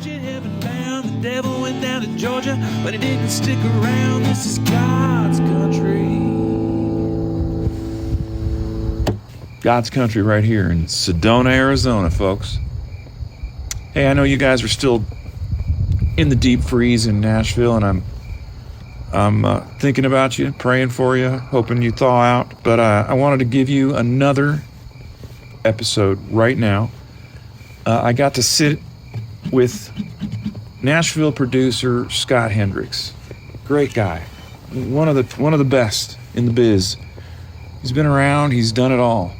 preaching heaven bound. The devil went down to Georgia, but he didn't stick around. This is God's country. God's country right here in Sedona, Arizona, folks. Hey, I know you guys are still in the deep freeze in Nashville, and I'm thinking about you, praying for you, hoping you thaw out. But I wanted to give you another episode right now. I got to sit with Nashville producer Scott Hendricks. Great guy, one of the best in the biz. He's been around. He's done it all.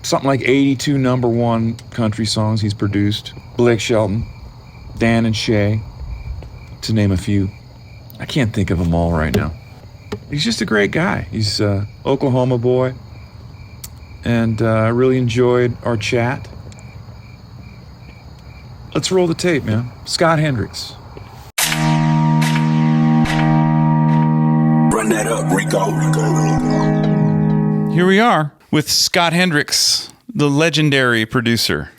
Something like 82 number one country songs he's produced. Blake Shelton, Dan and Shay, to name a few. I can't think of them all right now. He's just a great guy. He's an Oklahoma boy. And I really enjoyed our chat. Let's roll the tape, man. Scott Hendricks. Run that up, Rico. Here we are with Scott Hendricks, the legendary producer.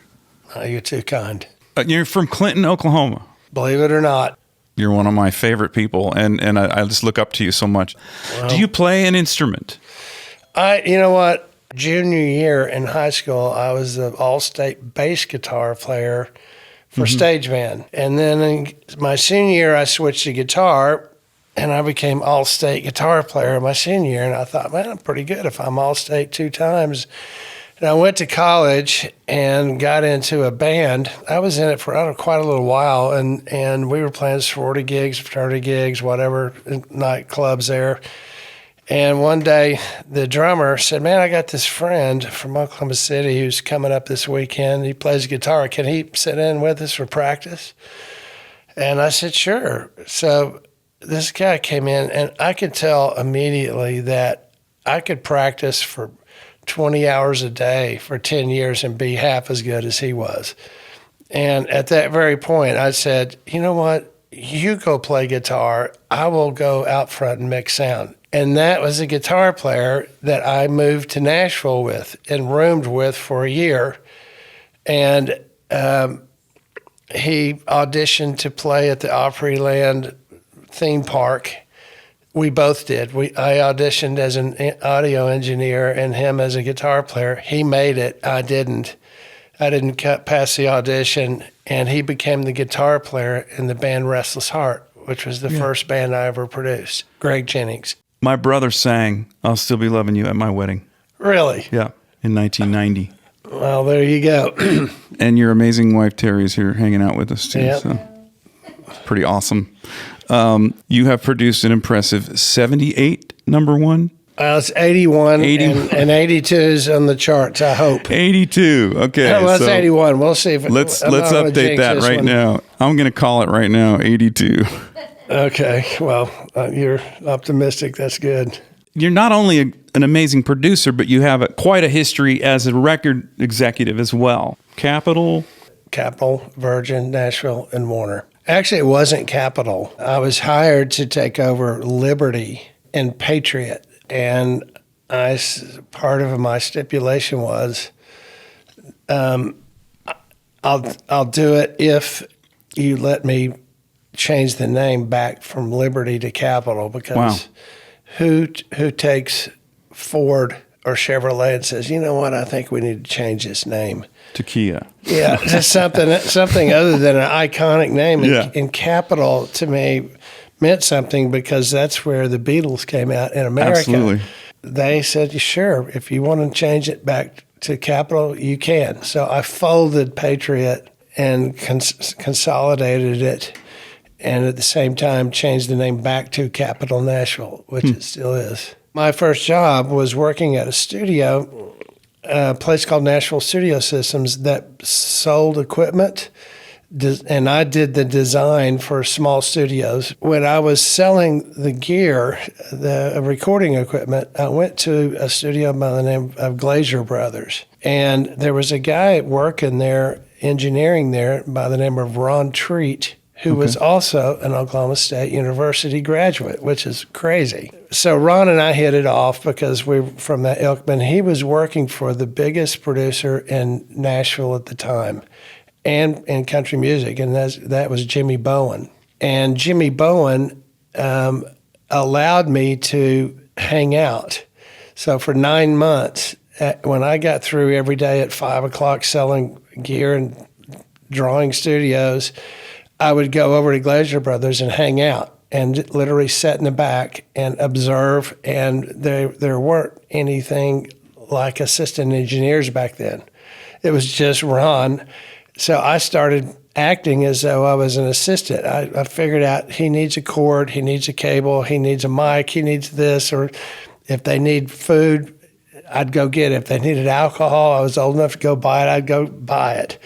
You're too kind. You're from Clinton, Oklahoma. Believe it or not. You're one of my favorite people, and I just look up to you so much. Well, do you play an instrument? You know what? Junior year in high school, I was the all-state bass guitar player for stage band. And then in my senior year, I switched to guitar, and I became all-state guitar player my senior year. And I thought, man, I'm pretty good if I'm all-state 2 times. And I went to college and got into a band. I was in it for quite a little while, and we were playing sorority gigs, fraternity gigs, whatever, nightclubs there. And one day, the drummer said, man, I got this friend from Oklahoma City who's coming up this weekend. He plays guitar. Can he sit in with us for practice? And I said, sure. So this guy came in, and I could tell immediately that I could practice for 20 hours a day for 10 years and be half as good as he was. And at that very point, I said, you know what? You go play guitar. I will go out front and mix sound. And that was a guitar player that I moved to Nashville with and roomed with for a year. And he auditioned to play at the Opryland theme park. We both did. I auditioned as an audio engineer and him as a guitar player. He made it. I didn't. I didn't pass the audition, and he became the guitar player in the band Restless Heart, which was the first band I ever produced. Greg Jennings. My brother sang I'll Still Be Loving You at my wedding. Really? Yeah, in 1990. Well, there you go. And your amazing wife, Terry, is here hanging out with us, too. Yep. So pretty awesome. You have produced an impressive 78 number one. It's 81, 81. And 82 is on the charts, I hope. 82. Okay. Well, it's 81. We'll see if let's update that right now. I'm going to call it right now 82. Okay. Well, you're optimistic. That's good. You're not only an amazing producer, but you have quite a history as a record executive as well. Capitol, Virgin, Nashville, and Warner. Actually, it wasn't Capitol. I was hired to take over Liberty and Patriot. And part of my stipulation was, I'll do it if you let me change the name back from Liberty to Capitol, because who takes Ford or Chevrolet and says, you know what, I think we need to change this name to Kia. Yeah, just something other than an iconic name. Yeah. And Capitol to me meant something because that's where the Beatles came out in America. Absolutely. They said, sure, if you want to change it back to Capitol, you can. So I folded Patriot and consolidated it, and at the same time changed the name back to Capitol Nashville, which it still is. My first job was working at a studio, a place called Nashville Studio Systems that sold equipment, and I did the design for small studios. When I was selling the gear, the recording equipment, I went to a studio by the name of Glazer Brothers. And there was a guy working there, engineering there, by the name of Ron Treat, who was also an Oklahoma State University graduate, which is crazy. So Ron and I hit it off because we were from that ilk, but he was working for the biggest producer in Nashville at the time. and in country music, and that was Jimmy Bowen. And Jimmy Bowen allowed me to hang out. So for 9 months, when I got through every day at 5 o'clock selling gear and drawing studios, I would go over to Glazier Brothers and hang out and literally sit in the back and observe. And there weren't anything like assistant engineers back then. It was just Ron. So I started acting as though I was an assistant. I figured out he needs a cord, he needs a cable, he needs a mic, he needs this, or if they need food, I'd go get it. If they needed alcohol, I was old enough to go buy it, I'd go buy it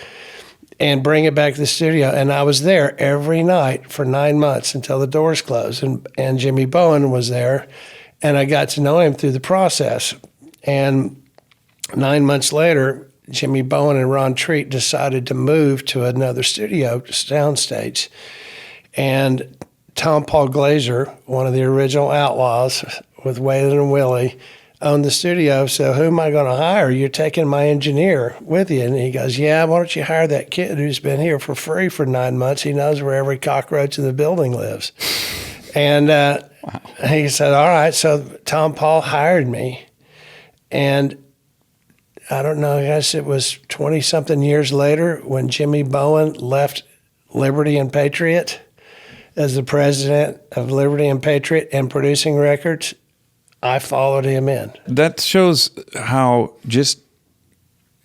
and bring it back to the studio. And I was there every night for 9 months until the doors closed. And Jimmy Bowen was there, and I got to know him through the process. And 9 months later, Jimmy Bowen and Ron Treat decided to move to another studio, soundstage. And Tom Paul Glazier, one of the original Outlaws with Waylon and Willie, owned the studio. So who am I going to hire? You're taking my engineer with you. And he goes, yeah, why don't you hire that kid who's been here for free for 9 months? He knows where every cockroach in the building lives. And he said, all right. So Tom Paul hired me. And I don't know, I guess it was 20-something years later when Jimmy Bowen left Liberty and Patriot as the president of Liberty and Patriot and producing records. I followed him in. That shows how just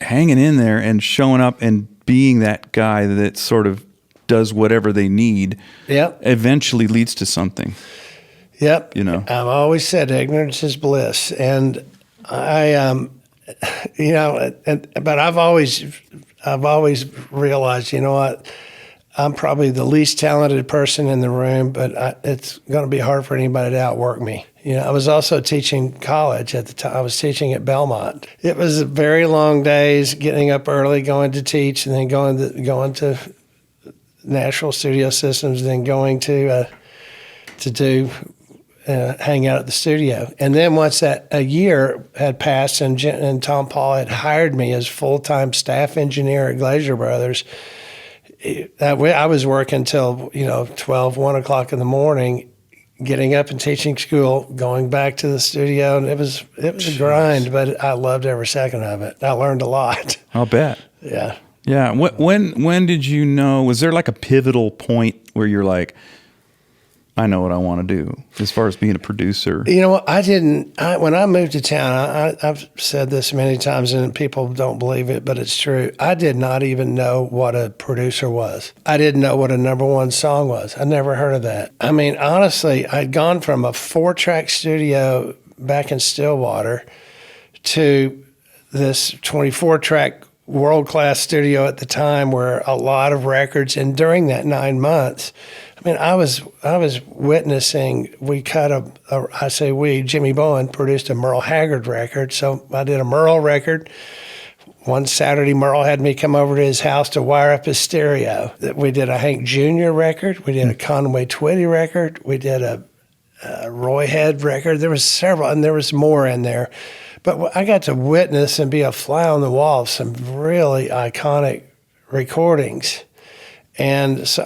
hanging in there and showing up and being that guy that sort of does whatever they need eventually leads to something. Yep. You know, I've always said ignorance is bliss. And but I've always realized, you know what, I'm probably the least talented person in the room, but it's going to be hard for anybody to outwork me. You know, I was also teaching college at the time. I was teaching at Belmont. It was very long days, getting up early, going to teach, and then going to Nashville Studio Systems, then going to hang out at the studio. And then once a year had passed and Tom Paul had hired me as full-time staff engineer at Glazier Brothers, I was working till 12, 1 o'clock in the morning, getting up and teaching school, going back to the studio, and it was a grind, but I loved every second of it. I learned a lot. I'll bet. Yeah. Yeah. When did you know, was there like a pivotal point where you're like, I know what I want to do as far as being a producer? You know what? When I moved to town, I've said this many times and people don't believe it, but it's true. I did not even know what a producer was. I didn't know what a number one song was. I never heard of that. I mean, honestly, I'd gone from a 4-track studio back in Stillwater to this 24-track world-class studio at the time where a lot of records, and during that 9 months, I mean, I was witnessing, Jimmy Bowen produced a Merle Haggard record. So I did a Merle record. One Saturday, Merle had me come over to his house to wire up his stereo. We did a Hank Jr. record. We did a Conway Twitty record. We did a Roy Head record. There was several, and there was more in there. But I got to witness and be a fly on the wall of some really iconic recordings. And so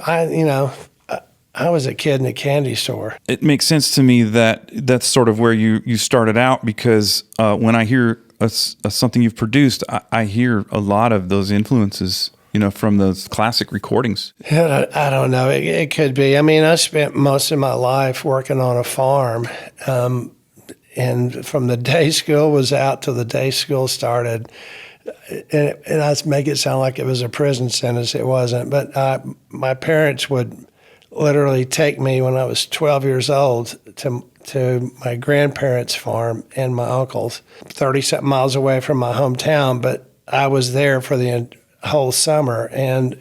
I was a kid in a candy store. It makes sense to me that that's sort of where you started out, because when I hear something you've produced, I hear a lot of those influences, from those classic recordings. I don't know. It could be. I mean, I spent most of my life working on a farm, and from the day school was out till the day school started. And I make it sound like it was a prison sentence. It wasn't. But my parents would literally take me when I was 12 years old to my grandparents' farm and my uncle's, 30-something miles away from my hometown, but I was there for the whole summer. And,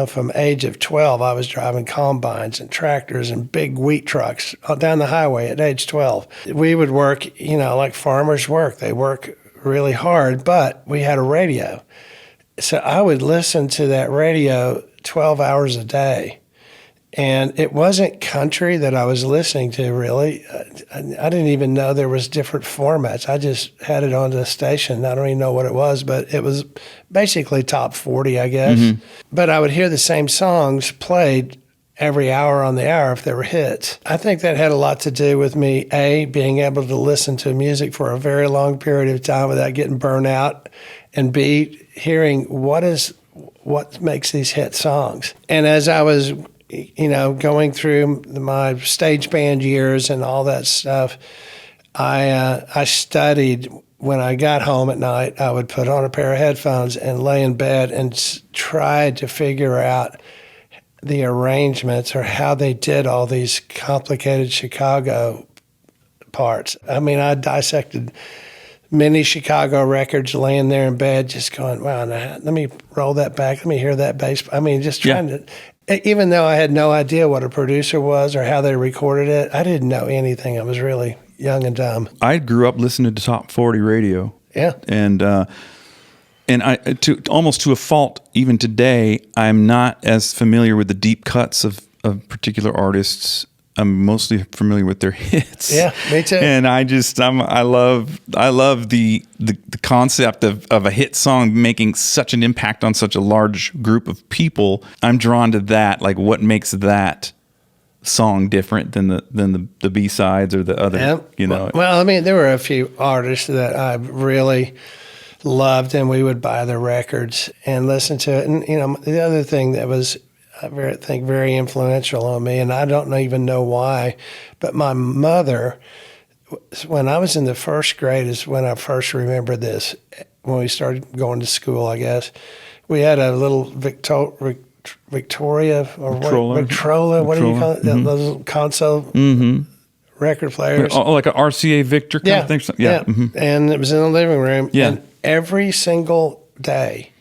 from age of 12, I was driving combines and tractors and big wheat trucks down the highway at age 12. We would work, like farmers work. They work really hard, but we had a radio. So I would listen to that radio 12 hours a day. And it wasn't country that I was listening to, really. I didn't even know there was different formats. I just had it on the station. I don't even know what it was, but it was basically top 40, I guess. But I would hear the same songs played every hour on the hour if they were hits. I think that had a lot to do with me, A, being able to listen to music for a very long period of time without getting burned out, and B, hearing what makes these hit songs. And as I was going through my stage band years and all that stuff, I studied. When I got home at night, I would put on a pair of headphones and lay in bed and try to figure out the arrangements or how they did all these complicated Chicago parts. I mean, I dissected many Chicago records laying there in bed just going, wow, now, let me roll that back. Let me hear that bass. I mean, just trying to... Even though I had no idea what a producer was or how they recorded it, I didn't know anything. I was really young and dumb. I grew up listening to top 40 radio. Yeah. And I almost to a fault, even today, I'm not as familiar with the deep cuts of particular artists. I'm mostly familiar with their hits. Yeah, me too. And I love the concept of a hit song making such an impact on such a large group of people. I'm drawn to that. Like, what makes that song different than the B-sides or the other, Well, I mean, there were a few artists that I really loved, and we would buy their records and listen to it. And, the other thing that was, I think, very influential on me, and I don't even know why, but my mother, when I was in the first grade is when I first remember this, when we started going to school, I guess. We had a little Victoria Victrola, what do you call it? Mm-hmm. Those little console record players. Oh, like a RCA Victor kind of thing? Yeah. Mm-hmm. And it was in the living room. Yeah. And every single day,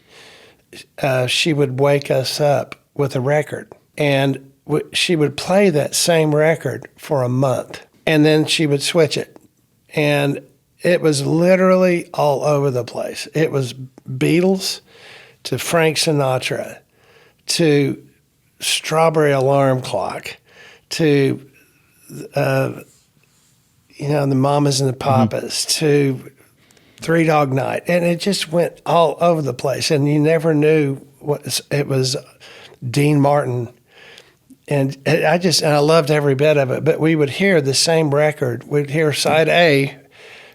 she would wake us up with a record, and she would play that same record for a month, and then she would switch it, and it was literally all over the place. It was Beatles to Frank Sinatra to Strawberry Alarm Clock to the Mamas and the Papas to Three Dog Night, and it just went all over the place, and you never knew what it was. Dean Martin, and I loved every bit of it. But we would hear the same record. We'd hear side A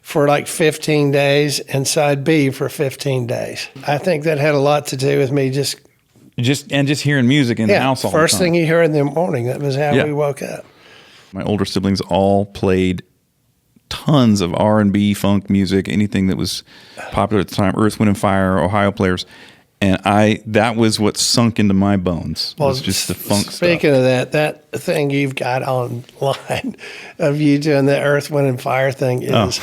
for like 15 days and side B for 15 days. I think that had a lot to do with me just hearing music in the house all the time. First thing you hear in the morning. That was how we woke up. My older siblings all played tons of R&B, funk music, anything that was popular at the time. Earth, Wind and Fire, Ohio Players. And that was what sunk into my bones. Was just the funk stuff. Speaking of that thing you've got online of you doing the Earth, Wind and Fire thing is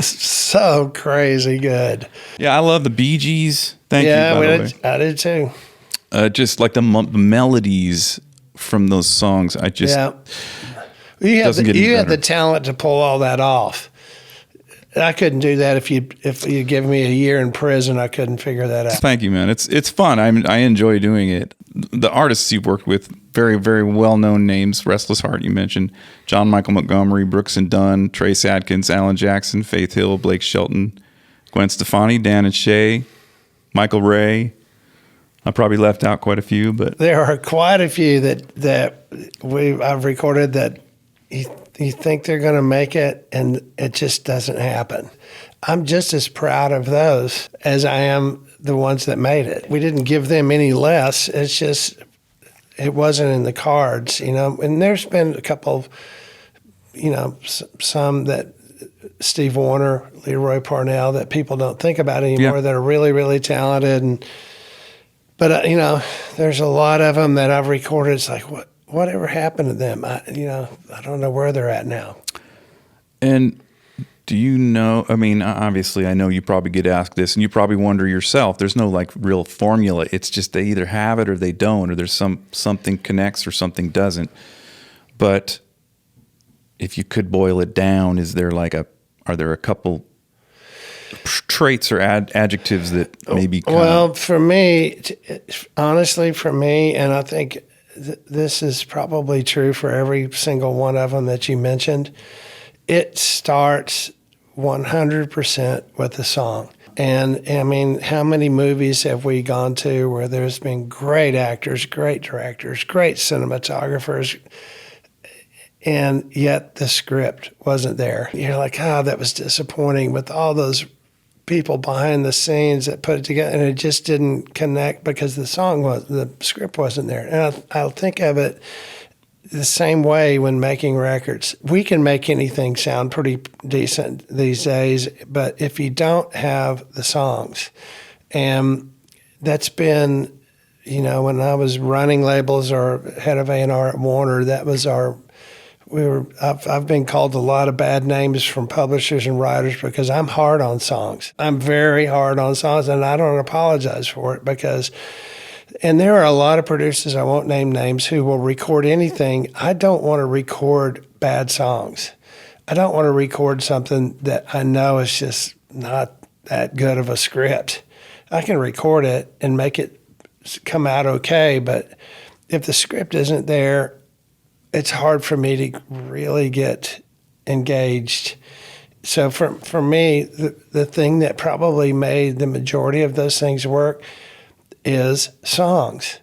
so crazy good. Yeah, I love the Bee Gees. Thank you, by the way. I did too. Just like the melodies from those songs. You had the talent to pull all that off. I couldn't do that if you give me a year in prison. I couldn't figure that out. Thank you, man. It's fun. I enjoy doing it. The artists you've worked with, very, very well-known names. Restless Heart, you mentioned. John Michael Montgomery, Brooks and Dunn, Trace Adkins, Alan Jackson, Faith Hill, Blake Shelton, Gwen Stefani, Dan and Shay, Michael Ray. I probably left out quite a few, but there are quite a few that I've recorded that you think they're going to make it, and it just doesn't happen. I'm just as proud of those as I am the ones that made it. We didn't give them any less. It's just, it wasn't in the cards, And there's been a couple of, some that Steve Wariner, Leroy Parnell, that people don't think about anymore that are really, really talented. But there's a lot of them that I've recorded. It's like, whatever happened to them? I don't know where they're at now. And do you know, obviously I know you probably get asked this, and you probably wonder yourself, there's no like real formula. It's just they either have it or they don't, or there's something connects or something doesn't. But if you could boil it down, are there a couple traits or adjectives that maybe Well, for me, honestly, and I think this is probably true for every single one of them that you mentioned. It starts 100% with the song. And I mean, how many movies have we gone to where there's been great actors, great directors, great cinematographers, and yet the script wasn't there? You're like, that was disappointing, with all those people behind the scenes that put it together, and it just didn't connect because the script wasn't there. And I'll think of it the same way when making records. We can make anything sound pretty decent these days, but if you don't have the songs, and that's been, when I was running labels or head of A&R at Warner, that was I've been called a lot of bad names from publishers and writers because I'm hard on songs. I'm very hard on songs, and I don't apologize for it and there are a lot of producers, I won't name names, who will record anything. I don't want to record bad songs. I don't want to record something that I know is just not that good of a script. I can record it and make it come out okay, but if the script isn't there, it's hard for me to really get engaged. So for me, the thing that probably made the majority of those things work is songs,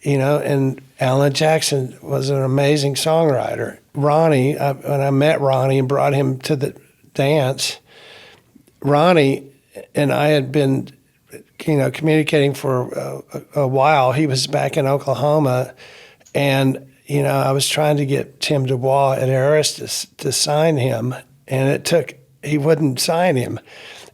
and Alan Jackson was an amazing songwriter. Ronnie, when I met Ronnie and brought him to the dance, Ronnie and I had been, communicating for a while. He was back in Oklahoma, and, I was trying to get Tim Dubois at Aris to sign him, and he wouldn't sign him.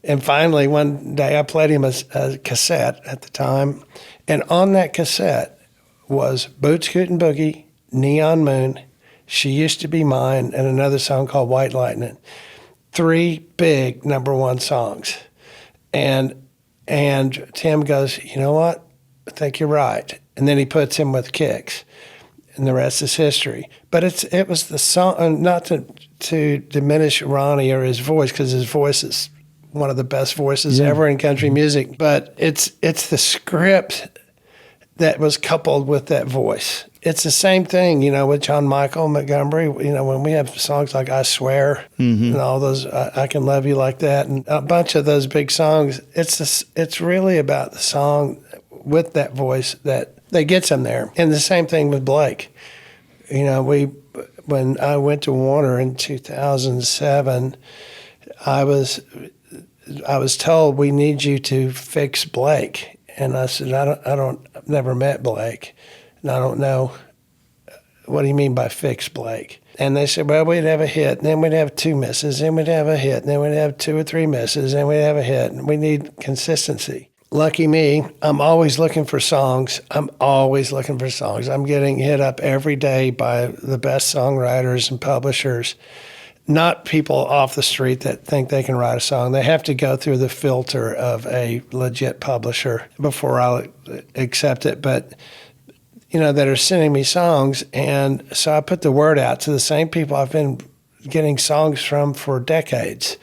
And finally, one day I played him a cassette at the time, and on that cassette was Boot Scootin' Boogie, Neon Moon, She Used to Be Mine, and another song called White Lightning. 3 big #1 songs. And Tim goes, you know what? I think you're right. And then he puts him with Kicks, and the rest is history. But it was the song, not to diminish Ronnie or his voice, because his voice is one of the best voices ever in country music, but it's the script that was coupled with that voice. It's the same thing, with John Michael Montgomery, when we have songs like I Swear and all those, I Can Love You Like That, and a bunch of those big songs, it's really about the song with that voice that gets them there. And the same thing with Blake. When I went to Warner in 2007, I was told, we need you to fix Blake. And I said, I've never met Blake, and I don't know, what do you mean by fix Blake? And they said, well, we'd have a hit, and then we'd have 2 misses, then we'd have a hit, and then we'd have 2 or 3 misses, and we'd have a hit, and we need consistency. Lucky me, I'm always looking for songs. I'm getting hit up every day by the best songwriters and publishers. Not people off the street that think they can write a song. They have to go through the filter of a legit publisher before I'll accept it. But, that are sending me songs. And so I put the word out to the same people I've been getting songs from for decades.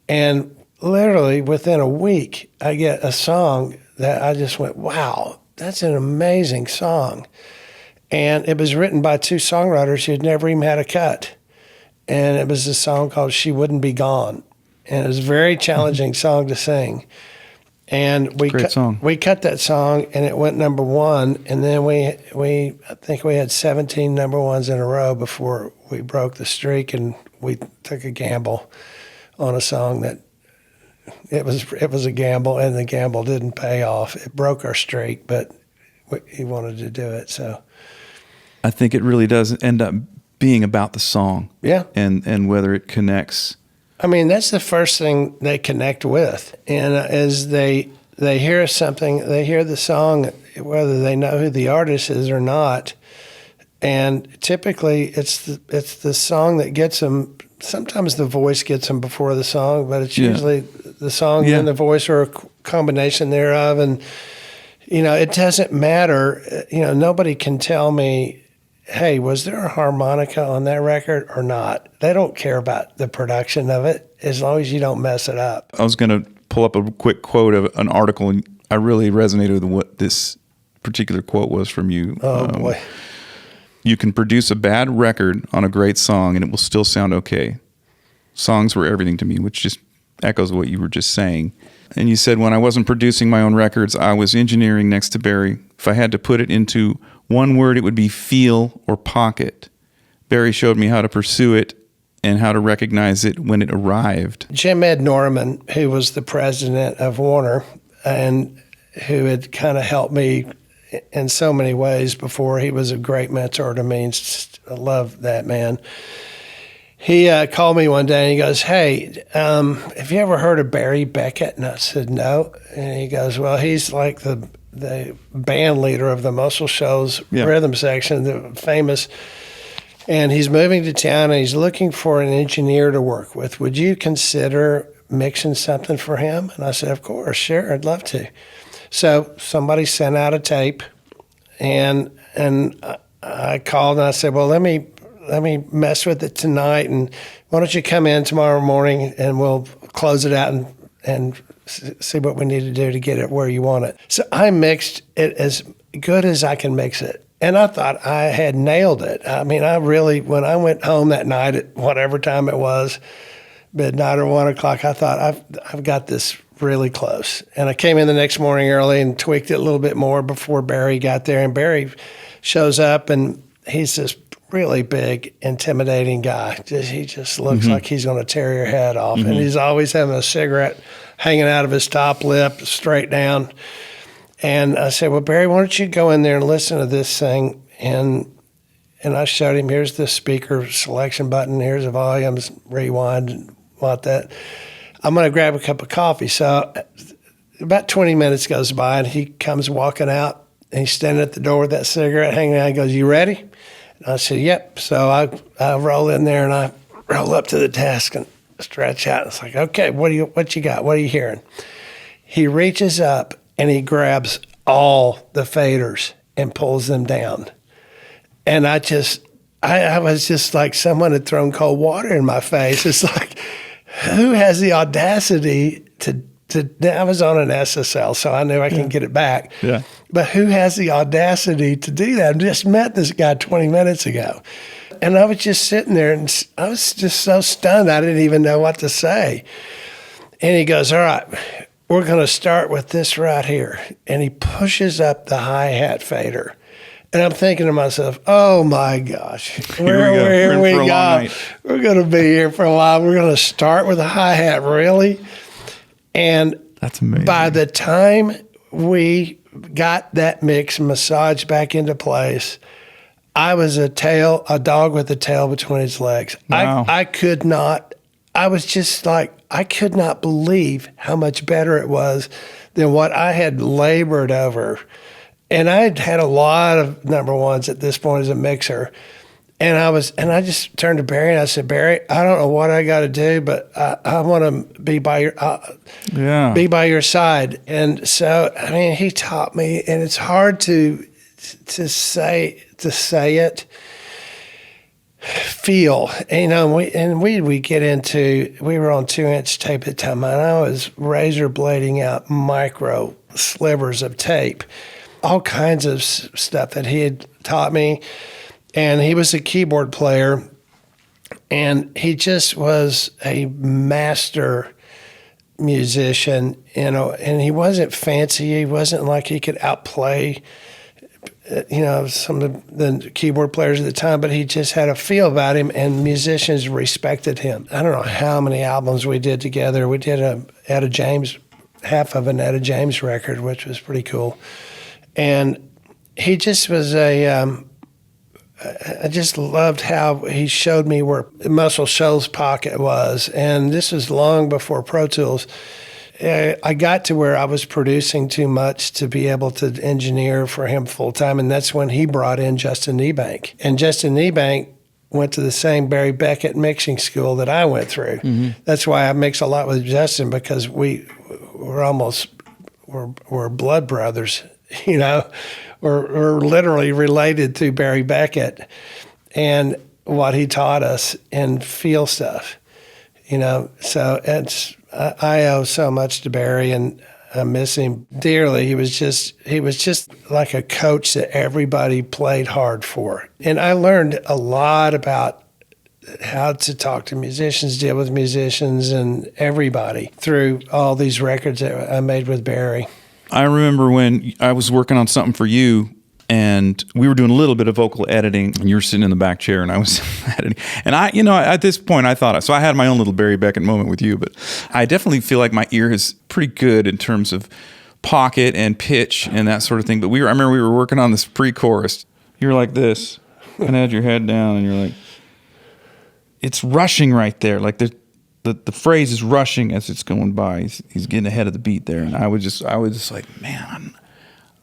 And literally within a week, I get a song that I just went, wow, that's an amazing song. And it was written by 2 songwriters who had never even had a cut. And it was a song called She Wouldn't Be Gone. And it was a very challenging song to sing. And we cut that song, and it went #1. And then I think we had 17 #1s in a row before we broke the streak, and we took a gamble on a song that it was a gamble, and the gamble didn't pay off. It broke our streak, but he wanted to do it. So I think it really does end up being about the song. Yeah. And whether it connects. I mean, that's the first thing they connect with. And as they hear something, they hear the song, whether they know who the artist is or not. And typically it's the song that gets them. Sometimes the voice gets them before the song, but it's usually the song and the voice, or a combination thereof. And, it doesn't matter. Nobody can tell me, hey, was there a harmonica on that record or not? They don't care about the production of it as long as you don't mess it up. I was going to pull up a quick quote of an article, and I really resonated with what this particular quote was from you. Oh, boy. You can produce a bad record on a great song and it will still sound okay. Songs were everything to me, which just echoes what you were just saying. And you said, when I wasn't producing my own records, I was engineering next to Barry. If I had to put it into one word, it would be feel or pocket. Barry showed me how to pursue it and how to recognize it when it arrived. Jim Ed Norman, who was the president of Warner and who had kind of helped me in so many ways before, he was a great mentor to me. I love that man. He called me one day and he goes, "Hey, have you ever heard of Barry Beckett?" And I said, "No." And he goes, "Well, he's like the band leader of the Muscle Shoals rhythm section, the famous, and he's moving to town and he's looking for an engineer to work with. Would you consider mixing something for him?" And I said, "Of course, sure, I'd love to." So somebody sent out a tape, and I called and I said, "Well, let me mess with it tonight, and why don't you come in tomorrow morning and we'll close it out and see what we need to do to get it where you want it." So I mixed it as good as I can mix it. And I thought I had nailed it. I mean, I really, when I went home that night at whatever time it was, midnight or 1 o'clock, I thought, I've got this really close. And I came in the next morning early and tweaked it a little bit more before Barry got there. And Barry shows up and he's this really big, intimidating guy. He just looks like he's going to tear your head off. And he's always having a cigarette hanging out of his top lip, straight down. And I said, "Well, Barry, why don't you go in there and listen to this thing?" And I showed him, here's the speaker selection button, here's the volumes, rewind, and want that. I'm going to grab a cup of coffee. So about 20 minutes goes by and he comes walking out and he's standing at the door with that cigarette hanging out. He goes, "You ready?" And I said, "Yep." So I roll in there and I roll up to the desk and stretch out. It's like, "Okay, what you got? What are you hearing?" He reaches up and he grabs all the faders and pulls them down. And I was just like someone had thrown cold water in my face. It's like, who has the audacity to I was on an SSL, so I knew I can get it back. Yeah. But who has the audacity to do that? I just met this guy 20 minutes ago. And I was just sitting there and I was just so stunned I didn't even know what to say. And he goes, "All right, we're going to start with this right here." And he pushes up the hi-hat fader. And I'm thinking to myself, oh my gosh, here we go. We're going to be here for a while. We're going to start with a hi-hat, really? And that's amazing. By the time we got that mix massaged back into place, I was a dog with a tail between its legs. Wow. I could not believe how much better it was than what I had labored over. And I had a lot of number ones at this point as a mixer. And I just turned to Barry and I said, "Barry, I don't know what I got to do, but I want to be by your side." And so, I mean, he taught me, and it's hard to say it. Feel, we get into, we were on 2-inch tape at the time, and I was razor blading out micro slivers of tape, all kinds of stuff that he had taught me. And he was a keyboard player, and he just was a master musician, and he wasn't fancy. He wasn't like he could outplay some of the keyboard players at the time, but he just had a feel about him, and musicians respected him. I don't know how many albums we did together. We did half of an Etta James record, which was pretty cool. And he just was I just loved how he showed me where Muscle Shoals pocket was. And this was long before Pro Tools. I got to where I was producing too much to be able to engineer for him full time, and that's when he brought in Justin Niebank. And Justin Niebank went to the same Barry Beckett mixing school that I went through. Mm-hmm. That's why I mix a lot with Justin, because we're blood brothers, We're literally related to Barry Beckett and what he taught us and feel stuff, So I owe so much to Barry, and I miss him dearly. He was just like a coach that everybody played hard for. And I learned a lot about how to talk to musicians, deal with musicians and everybody through all these records that I made with Barry. I remember when I was working on something for you, and we were doing a little bit of vocal editing, and you were sitting in the back chair, and I was editing. And at this point, I thought, so I had my own little Barry Beckett moment with you, but I definitely feel like my ear is pretty good in terms of pocket and pitch and that sort of thing. But I remember we were working on this pre-chorus. You were like this, and had your head down, and you're like, it's rushing right there. Like the phrase is rushing as it's going by. He's getting ahead of the beat there. And I was just like, man,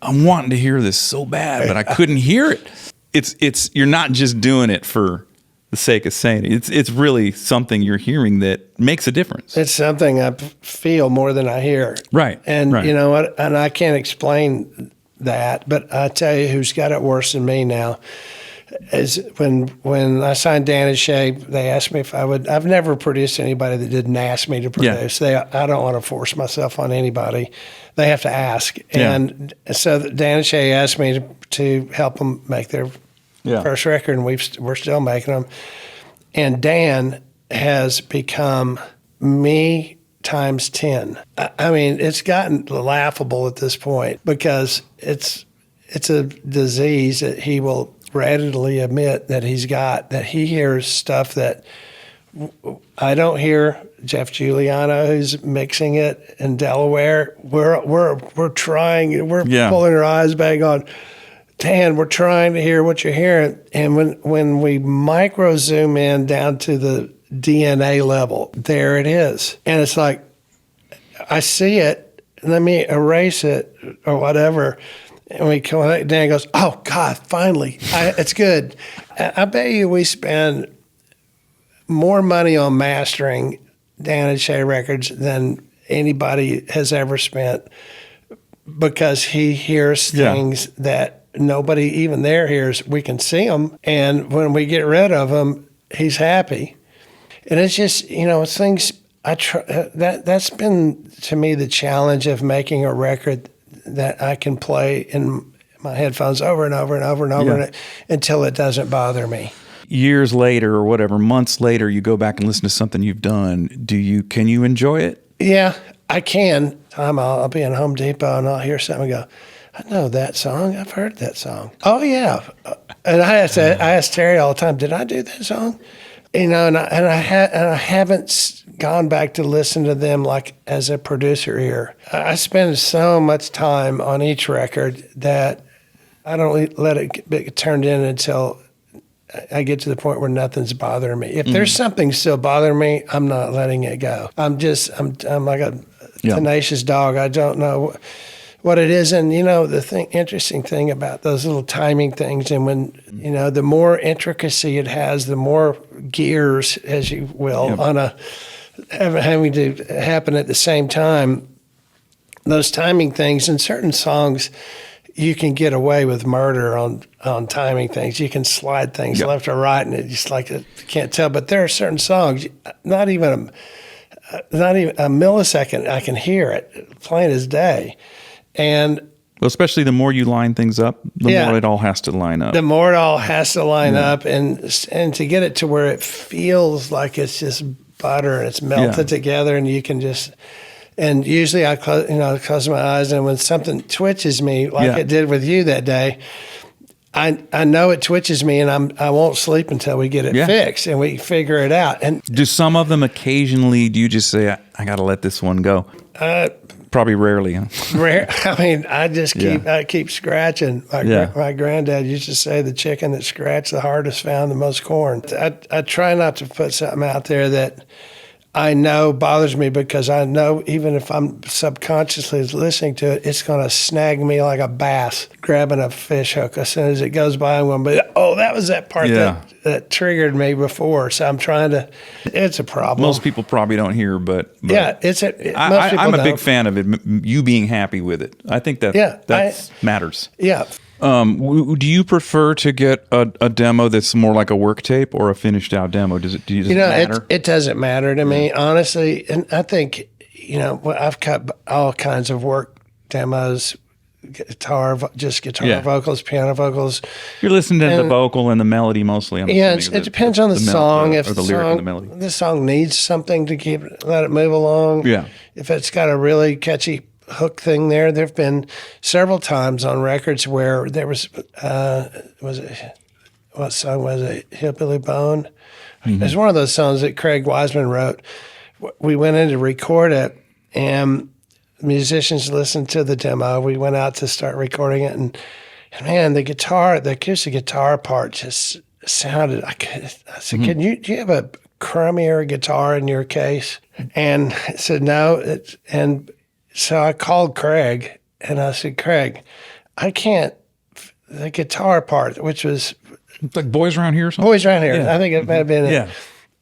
I'm wanting to hear this so bad, but I couldn't hear it. It's you're not just doing it for the sake of saying it. It's really something you're hearing that makes a difference. It's something I feel more than I hear. Right. And right. you know what? And I can't explain that, but I tell you who's got it worse than me now is when I signed Dan and Shay, they asked me if I would. I've never produced anybody that didn't ask me to produce. I don't want to force myself on anybody. They have to ask. Yeah. And so Dan and Shay asked me to help them make their first record, and we're still making them. And Dan has become me times 10. I mean, it's gotten laughable at this point because it's a disease that he will readily admit that he's got, that he hears stuff that I don't hear. Jeff Giuliano, who's mixing it in Delaware, we're trying, we're pulling our eyes back on, Dan, we're trying to hear what you're hearing. And when we micro zoom in down to the DNA level, there it is. And it's like, I see it, let me erase it or whatever. And we come back, Dan goes, oh, God, finally, it's good. I bet you we spend more money on mastering Dan and Shay records than anybody has ever spent because he hears things that nobody even there hears. We can see them, and when we get rid of them, he's happy. And it's just, it's things I try. That's been, to me, the challenge of making a record that I can play in my headphones over and over and over and over until it doesn't bother me. Years later or whatever, months later, you go back and listen to something you've done. Can you enjoy it? Yeah, I can. I'll be in Home Depot and I'll hear something and go, I know that song. I've heard that song. Oh, yeah. And I ask Terry all the time, did I do that song? And I haven't gone back to listen to them like as a producer here. I spend so much time on each record that I don't let it get turned in until I get to the point where nothing's bothering me. If there's something still bothering me, I'm not letting it go. I'm like a tenacious dog. I don't know what it is. And, the interesting thing about those little timing things, and when, the more intricacy it has, the more gears, as you will, on having to happen at the same time, those timing things in certain songs, you can get away with murder on timing things. You can slide things left or right, and it's just like you can't tell. But there are certain songs, not even a millisecond, I can hear it plain as day. And well, especially the more you line things up, the more it all has to line up. The more it all has to line up, and to get it to where it feels like it's just butter and it's melted together, and you can just. And usually I close my eyes, and when something twitches me, like it did with you that day, I know it twitches me, and I won't sleep until we get it fixed and we figure it out. And do some of them occasionally? Do you just say, I got to let this one go? Probably rarely. Huh? Rare. I mean, I just keep scratching. My granddad used to say, the chicken that scratched the hardest found the most corn. I try not to put something out there that I know bothers me, because I know even if I'm subconsciously listening to it, it's going to snag me like a bass grabbing a fish hook. As soon as it goes by, I'm going to be, oh, that was that part that triggered me before. So I'm trying to, it's a problem. Most people probably don't hear, but yeah, I'm a big fan of it, you being happy with it. I think that matters. Yeah. Do you prefer to get a demo that's more like a work tape or a finished out demo? Does it matter? It doesn't matter to me, honestly. And I think, I've cut all kinds of work demos, guitar vocals, piano vocals. You're listening to the vocal and the melody mostly. I'm assuming, it depends on the song. If the lyric and the melody. The song needs something to let it move along. Yeah. If it's got a really catchy hook thing there have been several times on records where there was what song was it? Hillbilly Bone. Mm-hmm. It's one of those songs that Craig Wiseman wrote. We went in to record it, and musicians listened to the demo. We went out to start recording it, and man, the acoustic guitar part just sounded. I said, do you have a crummier guitar in your case? And he said, no. So I called Craig, and I said, Craig, I can't. The guitar part, which was it's like Boys Around Here or something? Boys Around Here. Yeah. I think it may have been it. Yeah.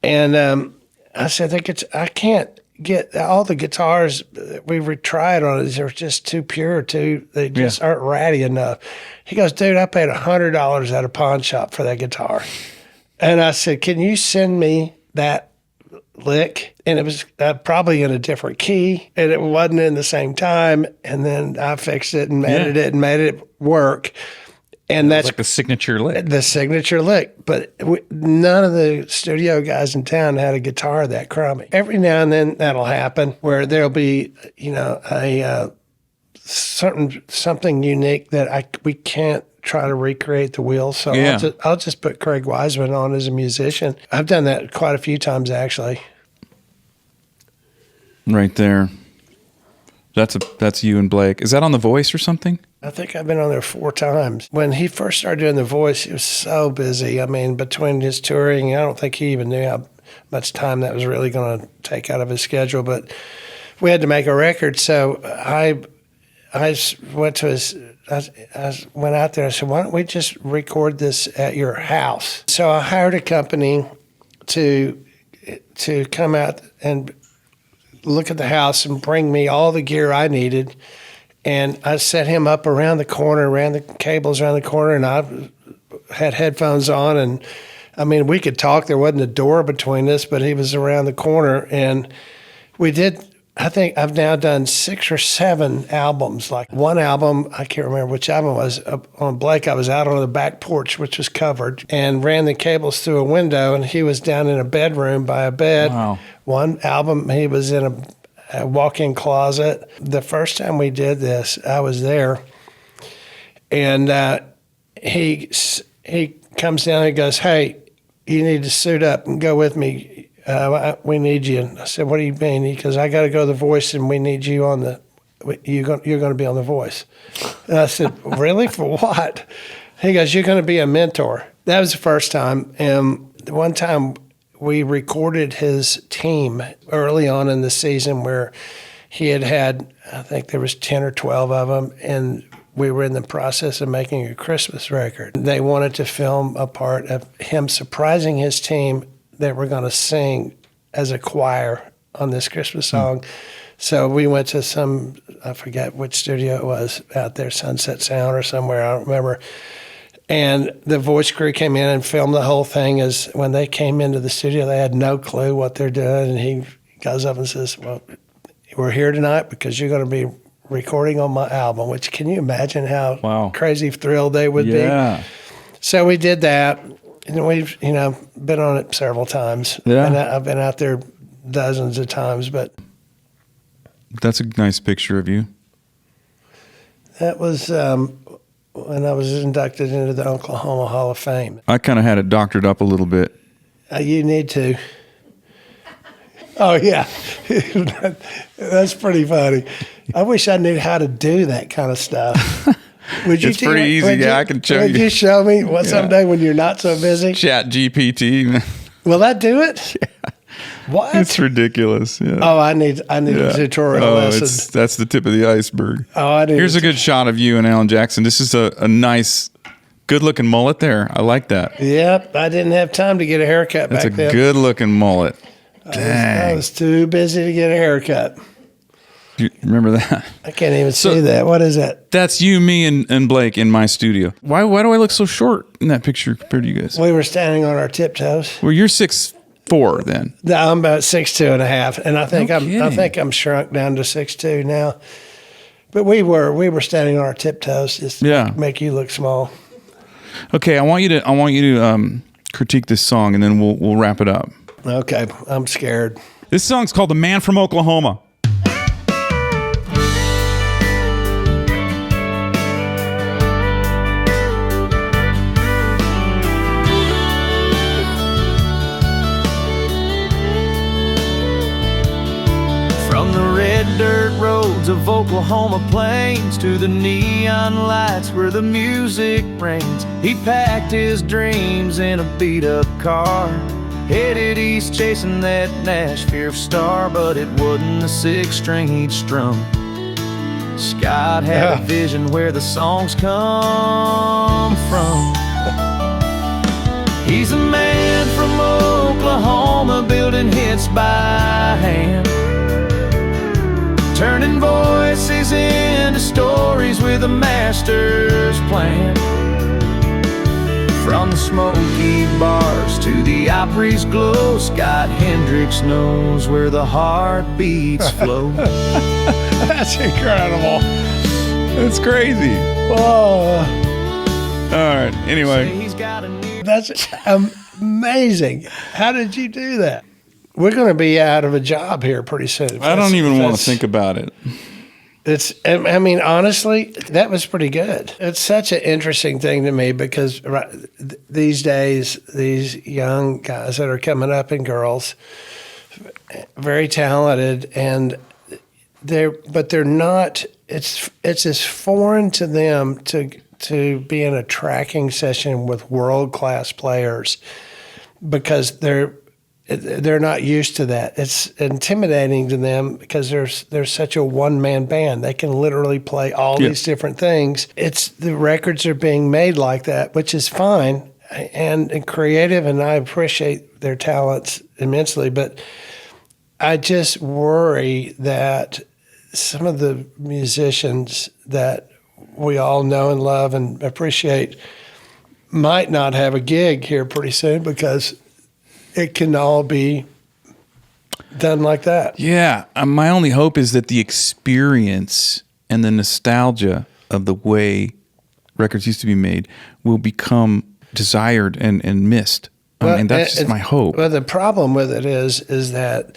And I said, I can't get all the guitars we tried on it. They're just too pure, they just aren't ratty enough. He goes, dude, I paid $100 at a pawn shop for that guitar. And I said, can you send me that lick? And it was probably in a different key, and it wasn't in the same time. And then I fixed it and edited it and made it work. And that's like the signature lick. The signature lick. But none of the studio guys in town had a guitar that crummy. Every now and then that'll happen where there'll be, a something unique that we can't try to recreate the wheel. So I'll just put Craig Wiseman on as a musician. I've done that quite a few times, actually. Right there. That's you and Blake. Is that on The Voice or something? I think I've been on there 4 times. When he first started doing The Voice, he was so busy. I mean, between his touring, I don't think he even knew how much time that was really going to take out of his schedule. But we had to make a record, so I went to I went out there and said, why don't we just record this at your house? So I hired a company to come out and look at the house and bring me all the gear I needed. And I set him up around the corner, ran the cables around the corner, and I had headphones on. And I mean, we could talk. There wasn't a door between us, but he was around the corner. And we did, I think I've now done 6 or 7 albums. Like one album, I can't remember which album it was, on Blake, I was out on the back porch, which was covered, and ran the cables through a window, and he was down in a bedroom by a bed. Wow. One album, he was in a walk-in closet. The first time we did this, I was there, and he comes down and he goes, hey, you need to suit up and go with me. We need you. And I said, what do you mean? He goes, I got to go to The Voice, and we need you on you're going to be on The Voice. And I said, really? For what? He goes, you're going to be a mentor. That was the first time. And one time we recorded his team early on in the season where he had, I think there was 10 or 12 of them, and we were in the process of making a Christmas record. They wanted to film a part of him surprising his team that we're going to sing as a choir on this Christmas song. So we went to I forget which studio it was out there, Sunset Sound or somewhere, I don't remember. And the voice crew came in and filmed the whole thing. As when they came into the studio, they had no clue what they're doing. And he goes up and says, well, we're here tonight because you're going to be recording on my album, which can you imagine how crazy thrilled they would be? So we did that. And we've, been on it several times. Yeah. And I've been out there dozens of times, but. That's a nice picture of you. That was when I was inducted into the Oklahoma Hall of Fame. I kind of had it doctored up a little bit. You need to. Oh, yeah. That's pretty funny. I wish I knew how to do that kind of stuff. It's pretty easy. I can show you. Would you show me someday when you're not so busy? Chat GPT. Will that do it? Yeah. What? It's ridiculous. Yeah. Oh, I need a tutorial lesson. That's the tip of the iceberg. Oh, Here's a good shot of you and Alan Jackson. This is a nice, good-looking mullet there. I like that. Yep. I didn't have time to get a haircut back then. That's a good-looking mullet. Dang. I was too busy to get a haircut. You remember that? I can't even see that. What is that? That's you, me, and Blake in my studio. Why do I look so short in that picture compared to you guys? We were standing on our tiptoes. Well, you're 6'5", 4 then. I'm about 6'2.5", and I think No I think kidding. I'm shrunk down to 6'2" now. But we were standing on our tiptoes just to make you look small. Okay, I want you to critique this song, and then we'll wrap it up. Okay, I'm scared. This song's called "The Man from Oklahoma." From the red dirt roads of Oklahoma plains to the neon lights where the music rings, he packed his dreams in a beat-up car, headed east chasing that Nashville star. But it wasn't the 6-string he'd strung. Scott had a vision where the songs come from. He's a man from Oklahoma building hits by hand, turning voices into stories with a master's plan. From the smoky bars to the Opry's glow, Scott Hendricks knows where the heartbeats flow. That's incredible. That's crazy. Oh, All right. Anyway, He's got a new that's amazing. How did you do that? We're going to be out of a job here pretty soon. I don't even want to think about it. I mean, honestly, that was pretty good. It's such an interesting thing to me because these days, these young guys that are coming up and girls, very talented, and they're not. It's as foreign to them to be in a tracking session with world-class players because they're not used to that. It's intimidating to them because there's such a one-man band. They can literally play all these different things. The records are being made like that, which is fine and creative, and I appreciate their talents immensely. But I just worry that some of the musicians that we all know and love and appreciate might not have a gig here pretty soon because it can all be done like that. Yeah. My only hope is that the experience and the nostalgia of the way records used to be made will become desired and missed. I mean, that's just my hope. Well, the problem with it is that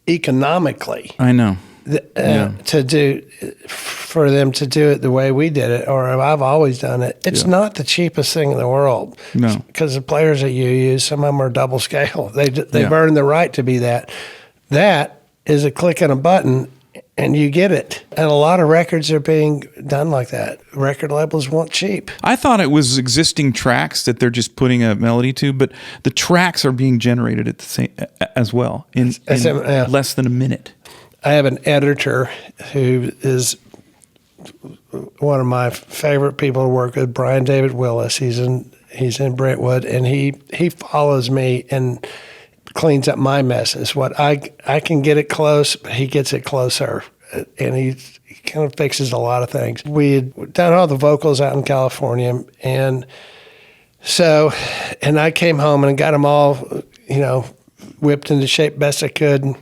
economically, I know. For them to do it the way we did it, or I've always done it, it's not the cheapest thing in the world. No. Because the players that you use, some of them are double scale. They've earned the right to be that. That is a click on a button, and you get it. And a lot of records are being done like that. Record labels want cheap. I thought it was existing tracks that they're just putting a melody to, but the tracks are being generated at the same as well in less than a minute. I have an editor who is one of my favorite people to work with, Brian David Willis. He's in Brentwood, and he follows me and cleans up my messes. What I can get it close, but he gets it closer, and he kind of fixes a lot of things. We had done all the vocals out in California, and I came home and got them all, whipped into shape best I could and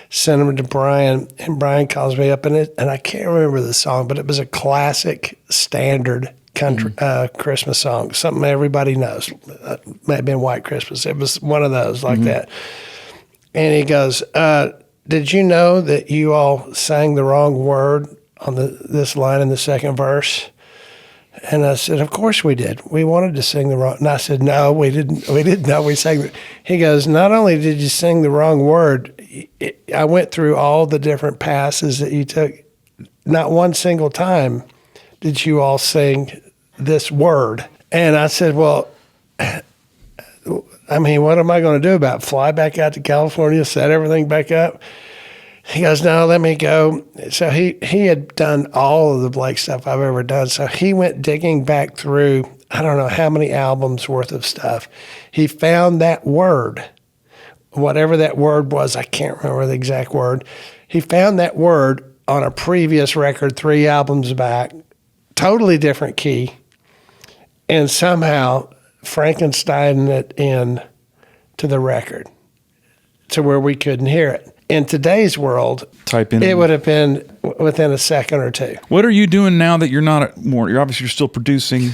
sent them to Brian. And Brian calls me up and I can't remember the song, but it was a classic standard country Christmas song, something everybody knows. May have been White Christmas. It was one of those like that. And he goes, did you know that you all sang the wrong word on this line in the second verse? And I said, of course we did. We wanted to sing the wrong. And I said, no, we didn't know we sang. He goes, not only did you sing the wrong word, I went through all the different passes that you took. Not one single time did you all sing this word. And I said, well, I mean, what am I going to do about it? Fly back out to California, set everything back up? He goes, no, let me go. So he had done all of the Blake stuff I've ever done. So he went digging back through, I don't know how many albums worth of stuff. He found that word, whatever that word was. I can't remember the exact word. He found that word on a previous record 3 albums back, totally different key, and somehow Frankenstein it in to the record to where we couldn't hear it. In today's world, Type in. it would have been within a second or two. What are you doing now that you're not more? You're obviously still producing.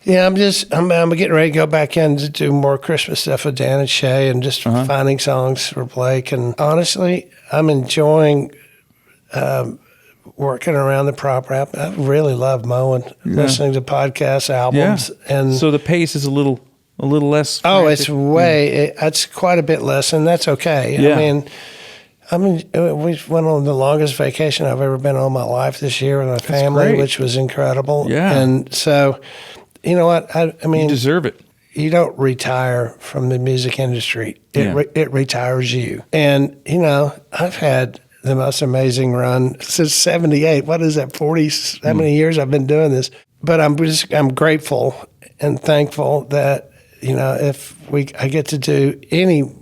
Yeah, I'm getting ready to go back in to do more Christmas stuff with Dan and Shay and just finding songs for Blake. And honestly, I'm enjoying working around the property. I really love mowing, listening to podcasts, albums, and so the pace is a little less. Oh, frantic. it's way. It's quite a bit less, and that's okay. Yeah. I mean, we went on the longest vacation I've ever been on in my life this year with my family, great. which was incredible. Yeah. And so, you know what? I mean, You deserve it. you don't retire from the music industry. It retires you. And, you know, I've had the most amazing run since 78. What is that, 40, how many years I've been doing this? But I'm grateful and thankful that, you know, I get to do any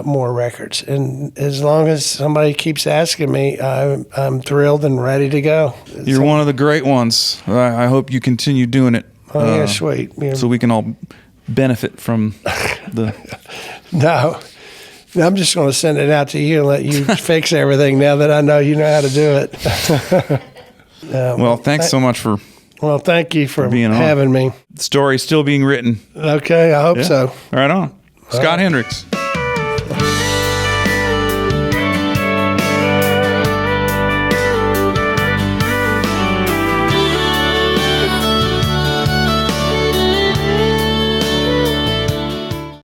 more records. And as long as somebody keeps asking me, I'm thrilled and ready to go. You're one of the great ones. I hope you continue doing it. Oh, yeah, sweet. Yeah. So we can all benefit from the. No, I'm just going to send it out to you and let you fix everything now that I know you know how to do it. Well, thanks so much for. Well, thank you for being on. having me. The story still being written. Okay, I hope so. Right on. Scott Hendricks.